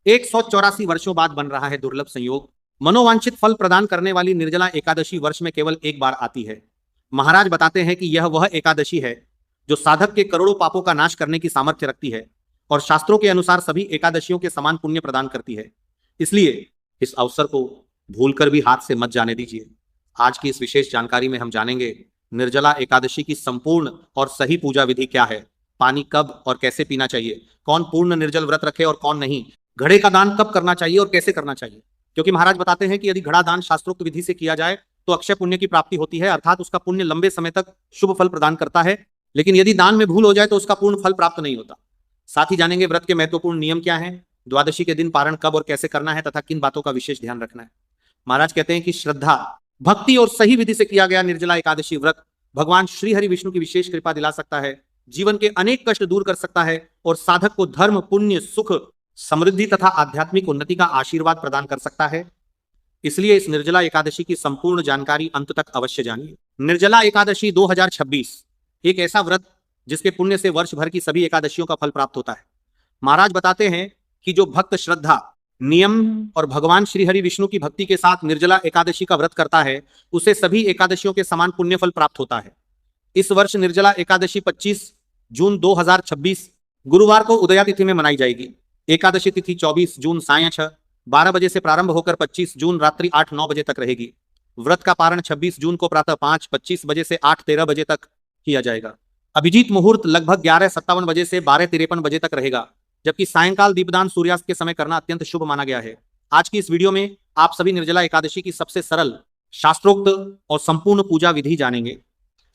184 वर्षों बाद बन रहा है दुर्लभ संयोग। मनोवांछित फल प्रदान करने वाली निर्जला एकादशी वर्ष में केवल एक बार आती है। महाराज बताते हैं कि यह वह एकादशी है जो साधक के करोड़ों पापों का नाश करने की सामर्थ्य रखती है और शास्त्रों के अनुसार सभी एकादशियों के समान पुण्य प्रदान करती है। इसलिए इस अवसर को भूलकर भी हाथ से मत जाने दीजिए। आज की इस विशेष जानकारी में हम जानेंगे निर्जला एकादशी की संपूर्ण और सही पूजा विधि क्या है, पानी कब और कैसे पीना चाहिए, कौन पूर्ण निर्जल व्रत रखे और कौन नहीं, घड़े का दान कब करना चाहिए और कैसे करना चाहिए। क्योंकि महाराज बताते हैं कि यदि घड़ा दान शास्त्रोक्त विधि से किया जाए तो अक्षय पुण्य की प्राप्ति होती है, अर्थात उसका पुण्य लंबे समय तक शुभ फल प्रदान करता है। लेकिन यदि दान में भूल हो जाए तो उसका पूर्ण फल प्राप्त नहीं होता। साथ ही जानेंगे व्रत के महत्वपूर्ण नियम क्या हैं, द्वादशी के दिन पारण कब और कैसे करना है तथा किन बातों का विशेष ध्यान रखना है। महाराज कहते हैं कि श्रद्धा, भक्ति और सही विधि से किया गया निर्जला एकादशी व्रत भगवान श्री हरि विष्णु की विशेष कृपा दिला सकता है, जीवन के अनेक कष्ट दूर कर सकता है और साधक को धर्म, पुण्य, सुख, समृद्धि तथा आध्यात्मिक उन्नति का आशीर्वाद प्रदान कर सकता है। इसलिए इस निर्जला एकादशी की संपूर्ण जानकारी अंत तक अवश्य जानिए। निर्जला एकादशी 2026 एक ऐसा व्रत जिसके पुण्य से वर्ष भर की सभी एकादशियों का फल प्राप्त होता है। महाराज बताते हैं कि जो भक्त श्रद्धा, नियम और भगवान श्री हरि विष्णु की भक्ति के साथ निर्जला एकादशी का व्रत करता है उसे सभी एकादशियों के समान पुण्य फल प्राप्त होता है। इस वर्ष निर्जला एकादशी 25 जून 2026 गुरुवार को उदया तिथि में मनाई जाएगी। एकादशी तिथि 24 जून सायं 6:12 बजे से प्रारंभ होकर 25 जून रात्रि 8-9 बजे तक रहेगी। व्रत का पारण 26 जून को प्रातः 5:25 बजे से 8:13 बजे तक किया जाएगा। अभिजीत मुहूर्त लगभग 11:57 बजे से 12:53 बजे तक रहेगा, जबकि सायंकाल दीपदान सूर्यास्त के समय करना अत्यंत शुभ माना गया है। आज की इस वीडियो में आप सभी निर्जला एकादशी की सबसे सरल, शास्त्रोक्त और संपूर्ण पूजा विधि जानेंगे।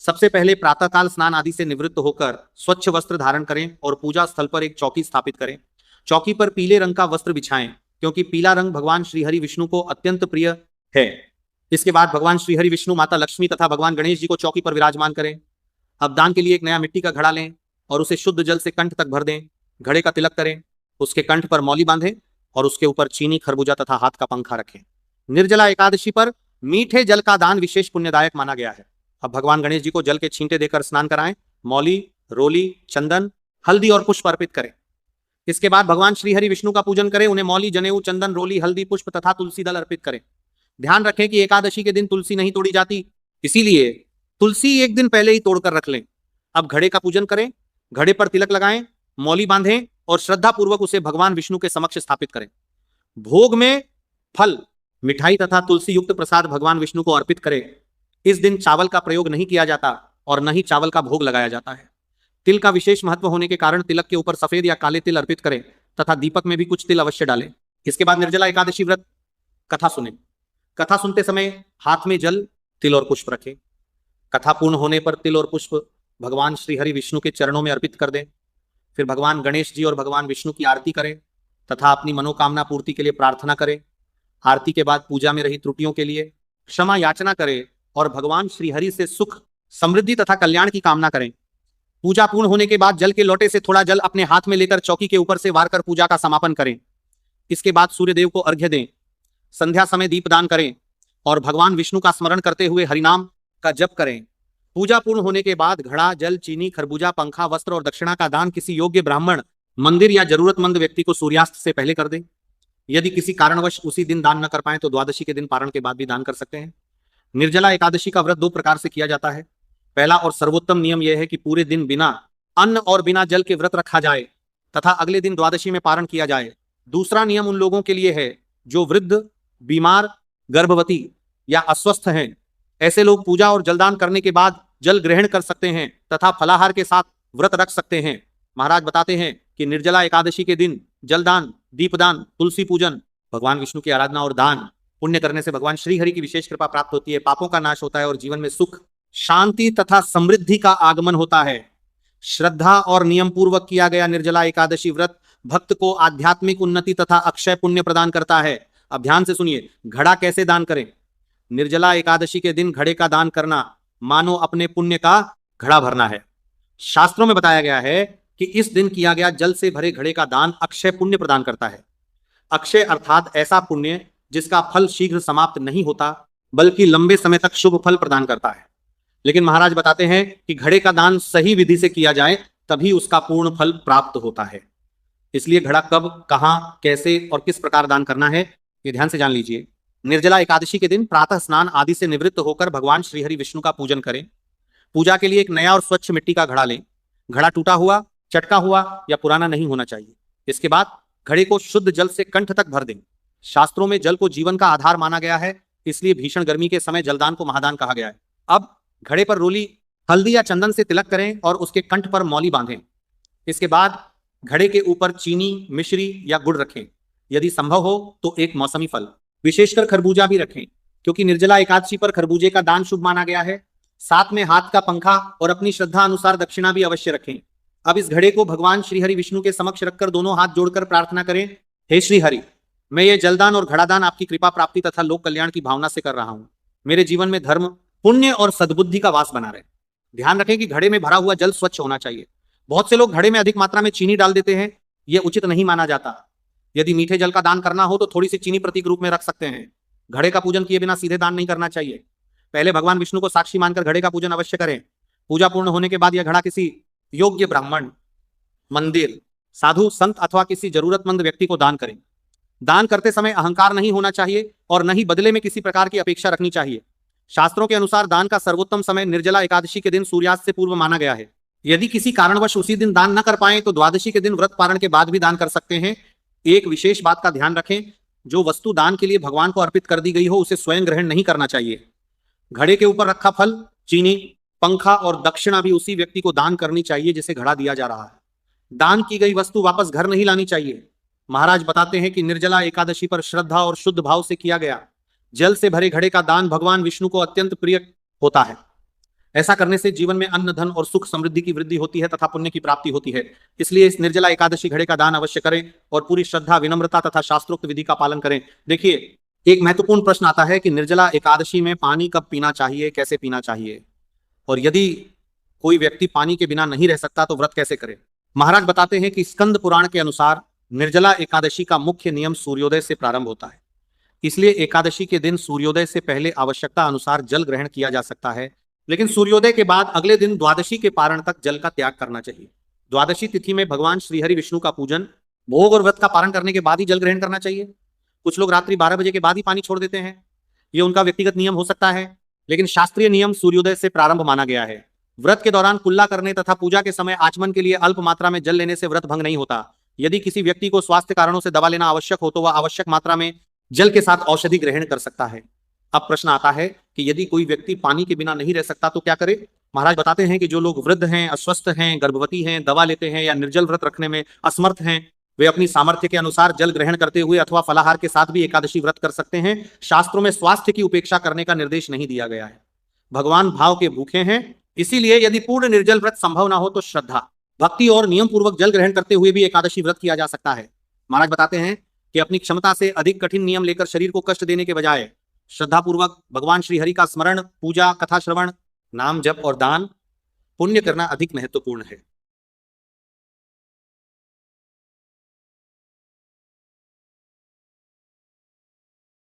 सबसे पहले प्रातःकाल स्नान आदि से निवृत्त होकर स्वच्छ वस्त्र धारण करें और पूजा स्थल पर एक चौकी स्थापित करें। चौकी पर पीले रंग का वस्त्र बिछाएं, क्योंकि पीला रंग भगवान श्री हरि विष्णु को अत्यंत प्रिय है। इसके बाद भगवान श्री हरि विष्णु, माता लक्ष्मी तथा भगवान गणेश जी को चौकी पर विराजमान करें। अब दान के लिए एक नया मिट्टी का घड़ा लें और उसे शुद्ध जल से कंठ तक भर दें। घड़े का तिलक करें, उसके कंठ पर मौली बांधें और उसके ऊपर चीनी, खरबूजा तथा हाथ का पंखा रखें। निर्जला एकादशी पर मीठे जल का दान विशेष पुण्यदायक माना गया है। अब भगवान गणेश जी को जल के छींटे देकर स्नान कराएं। मौली, रोली, चंदन, हल्दी और पुष्प अर्पित करें। इसके बाद भगवान श्री हरि विष्णु का पूजन करें। उन्हें मौली, जनेऊ, चंदन, रोली, हल्दी, पुष्प तथा तुलसी दल अर्पित करें। ध्यान रखें कि एकादशी के दिन तुलसी नहीं तोड़ी जाती, इसीलिए तुलसी एक दिन पहले ही तोड़कर रख लें। अब घड़े का पूजन करें, घड़े पर तिलक लगाएं, मौली बांधें और श्रद्धा पूर्वक उसे भगवान विष्णु के समक्ष स्थापित करें। भोग में फल, मिठाई तथा तुलसी युक्त प्रसाद भगवान विष्णु को अर्पित करें। इस दिन चावल का प्रयोग नहीं किया जाता और न ही चावल का भोग लगाया जाता है। तिल का विशेष महत्व होने के कारण तिलक के ऊपर सफेद या काले तिल अर्पित करें तथा दीपक में भी कुछ तिल अवश्य डालें। इसके बाद निर्जला एकादशी व्रत कथा सुने। कथा सुनते समय हाथ में जल, तिल और पुष्प रखें। कथा पूर्ण होने पर तिल और पुष्प भगवान श्री हरि विष्णु के चरणों में अर्पित कर दें। फिर भगवान गणेश जी और भगवान विष्णु की आरती करें तथा अपनी मनोकामना पूर्ति के लिए प्रार्थना करें। आरती के बाद पूजा में रही त्रुटियों के लिए क्षमा याचना करें और भगवान श्री हरि से सुख, समृद्धि तथा कल्याण की कामना करें। पूजा पूर्ण होने के बाद जल के लोटे से थोड़ा जल अपने हाथ में लेकर चौकी के ऊपर से वार कर पूजा का समापन करें। इसके बाद सूर्य देव को अर्घ्य दें। संध्या समय दीपदान करें और भगवान विष्णु का स्मरण करते हुए हरिनाम का जप करें। पूजा पूर्ण होने के बाद घड़ा, जल, चीनी, खरबूजा, पंखा, वस्त्र और दक्षिणा का दान किसी योग्य ब्राह्मण, मंदिर या जरूरतमंद व्यक्ति को सूर्यास्त से पहले कर दें। यदि किसी कारणवश उसी दिन दान न कर पाए तो द्वादशी के दिन पारण के बाद भी दान कर सकते हैं। निर्जला एकादशी का व्रत 2 प्रकार से किया जाता है। पहला और सर्वोत्तम नियम यह है कि पूरे दिन बिना अन्न और बिना जल के व्रत रखा जाए तथा अगले दिन द्वादशी में पारण किया जाए। दूसरा नियम उन लोगों के लिए है जो वृद्ध, बीमार, गर्भवती या अस्वस्थ हैं। ऐसे लोग पूजा और जलदान करने के बाद जल ग्रहण कर सकते हैं तथा फलाहार के साथ व्रत रख सकते हैं। महाराज बताते हैं कि निर्जला एकादशी के दिन जलदान, दीपदान, तुलसी पूजन, भगवान विष्णु की आराधना और दान पुण्य करने से भगवान श्री हरि की विशेष कृपा प्राप्त होती है, पापों का नाश होता है और जीवन में सुख, शांति तथा समृद्धि का आगमन होता है। श्रद्धा और नियम पूर्वक किया गया निर्जला एकादशी व्रत भक्त को आध्यात्मिक उन्नति तथा अक्षय पुण्य प्रदान करता है। अब ध्यान से सुनिए, घड़ा कैसे दान करें। निर्जला एकादशी के दिन घड़े का दान करना मानो अपने पुण्य का घड़ा भरना है। शास्त्रों में बताया गया है कि इस दिन किया गया जल से भरे घड़े का दान अक्षय पुण्य प्रदान करता है। अक्षय अर्थात ऐसा पुण्य जिसका फल शीघ्र समाप्त नहीं होता बल्कि लंबे समय तक शुभ फल प्रदान करता है। लेकिन महाराज बताते हैं कि घड़े का दान सही विधि से किया जाए तभी उसका पूर्ण फल प्राप्त होता है। इसलिए घड़ा कब, कहाँ, कैसे और किस प्रकार दान करना है, ये ध्यान से जान लीजिए। निर्जला एकादशी के दिन प्रातः स्नान आदि से निवृत्त होकर भगवान श्रीहरि विष्णु का पूजन करें। पूजा के लिए एक नया और स्वच्छ मिट्टी का घड़ा लें। घड़ा टूटा हुआ, चटका हुआ या पुराना नहीं होना चाहिए। इसके बाद घड़े को शुद्ध जल से कंठ तक भर दें। शास्त्रों में जल को जीवन का आधार माना गया है, इसलिए भीषण गर्मी के समय जलदान को महादान कहा गया है। अब घड़े पर रोली हल्दी या चंदन से तिलक करें और उसके कंठ पर मौली बांधें। इसके बाद घड़े के ऊपर चीनी, मिश्री या गुड़ रखें। यदि संभव हो तो एक मौसमी फल, विशेषकर खरबूजा भी रखें, क्योंकि निर्जला एकादशी पर खरबूजे का दान शुभ माना गया है। साथ में हाथ का पंखा और अपनी श्रद्धा अनुसार दक्षिणा भी अवश्य रखें। अब इस घड़े को भगवान श्रीहरि विष्णु के समक्ष रखकर दोनों हाथ जोड़कर प्रार्थना करें, हे श्रीहरि, मैं ये जलदान और घड़ादान आपकी कृपा प्राप्ति तथा लोक कल्याण की भावना से कर रहा हूं। मेरे जीवन में धर्म, पुण्य और सद्बुद्धि का वास बना रहे। ध्यान रखें कि घड़े में भरा हुआ जल स्वच्छ होना चाहिए। बहुत से लोग घड़े में अधिक मात्रा में चीनी डाल देते हैं, यह उचित नहीं माना जाता। यदि मीठे जल का दान करना हो तो थोड़ी सी चीनी प्रतीक रूप में रख सकते हैं। घड़े का पूजन किए बिना सीधे दान नहीं करना चाहिए। पहले भगवान विष्णु को साक्षी मानकर घड़े का पूजन अवश्य करें। पूजा पूर्ण होने के बाद यह घड़ा किसी योग्य ब्राह्मण, मंदिर, साधु, संत अथवा किसी जरूरतमंद व्यक्ति को दान करें। दान करते समय अहंकार नहीं होना चाहिए और न ही बदले में किसी प्रकार की अपेक्षा रखनी चाहिए। शास्त्रों के अनुसार दान का सर्वोत्तम समय निर्जला एकादशी के दिन सूर्यास्त से पूर्व माना गया है। यदि किसी कारणवश उसी दिन दान न कर पाए तो द्वादशी के दिन व्रत पारण के बाद भी दान कर सकते हैं। एक विशेष बात का ध्यान रखें, जो वस्तु दान के लिए भगवान को अर्पित कर दी गई हो उसे स्वयं ग्रहण नहीं करना चाहिए। घड़े के ऊपर रखा फल, चीनी, पंखा और दक्षिणा भी उसी व्यक्ति को दान करनी चाहिए जिसे घड़ा दिया जा रहा है। दान की गई वस्तु वापस घर नहीं लानी चाहिए। महाराज बताते हैं कि निर्जला एकादशी पर श्रद्धा और शुद्ध भाव से किया गया जल से भरे घड़े का दान भगवान विष्णु को अत्यंत प्रिय होता है। ऐसा करने से जीवन में अन्न, धन और सुख समृद्धि की वृद्धि होती है तथा पुण्य की प्राप्ति होती है। इसलिए इस निर्जला एकादशी घड़े का दान अवश्य करें और पूरी श्रद्धा, विनम्रता तथा शास्त्रोक्त विधि का पालन करें। देखिए, एक महत्वपूर्ण प्रश्न आता है कि निर्जला एकादशी में पानी कब पीना चाहिए, कैसे पीना चाहिए, और यदि कोई व्यक्ति पानी के बिना नहीं रह सकता तो व्रत कैसे करे। महाराज बताते हैं कि स्कंद पुराण के अनुसार निर्जला एकादशी का मुख्य नियम सूर्योदय से प्रारंभ होता है। इसलिए एकादशी के दिन सूर्योदय से पहले आवश्यकता अनुसार जल ग्रहण किया जा सकता है, लेकिन सूर्योदय के बाद अगले दिन द्वादशी के पारण तक जल का त्याग करना चाहिए। द्वादशी तिथि में भगवान श्रीहरि विष्णु का पूजन, भोग और व्रत का पारण करने के बाद ही जल ग्रहण करना चाहिए। कुछ लोग रात्रि 12 बजे के बाद ही पानी छोड़ देते हैं। यह उनका व्यक्तिगत नियम हो सकता है, लेकिन शास्त्रीय नियम सूर्योदय से प्रारंभ माना गया है। व्रत के दौरान कुल्ला करने तथा पूजा के समय आचमन के लिए अल्प मात्रा में जल लेने से व्रत भंग नहीं होता। यदि किसी व्यक्ति को स्वास्थ्य कारणों से दवा लेना आवश्यक हो तो वह आवश्यक मात्रा में जल के साथ औषधि ग्रहण कर सकता है। अब प्रश्न आता है कि यदि कोई व्यक्ति पानी के बिना नहीं रह सकता तो क्या करे। महाराज बताते हैं कि जो लोग वृद्ध हैं, अस्वस्थ हैं, गर्भवती हैं, दवा लेते हैं या निर्जल व्रत रखने में असमर्थ हैं, वे अपनी सामर्थ्य के अनुसार जल ग्रहण करते हुए अथवा फलाहार के साथ भी एकादशी व्रत कर सकते हैं। शास्त्रों में स्वास्थ्य की उपेक्षा करने का निर्देश नहीं दिया गया है। भगवान भाव के भूखे हैं, इसीलिए यदि पूर्ण निर्जल व्रत संभव ना हो तो श्रद्धा, भक्ति और नियम पूर्वक जल ग्रहण करते हुए भी एकादशी व्रत किया जा सकता है। महाराज बताते हैं कि अपनी क्षमता से अधिक कठिन नियम लेकर शरीर को कष्ट देने के बजाय श्रद्धा पूर्वक भगवान श्री हरि का स्मरण, पूजा, कथा श्रवण, नाम जप और दान पुण्य करना अधिक महत्वपूर्ण है।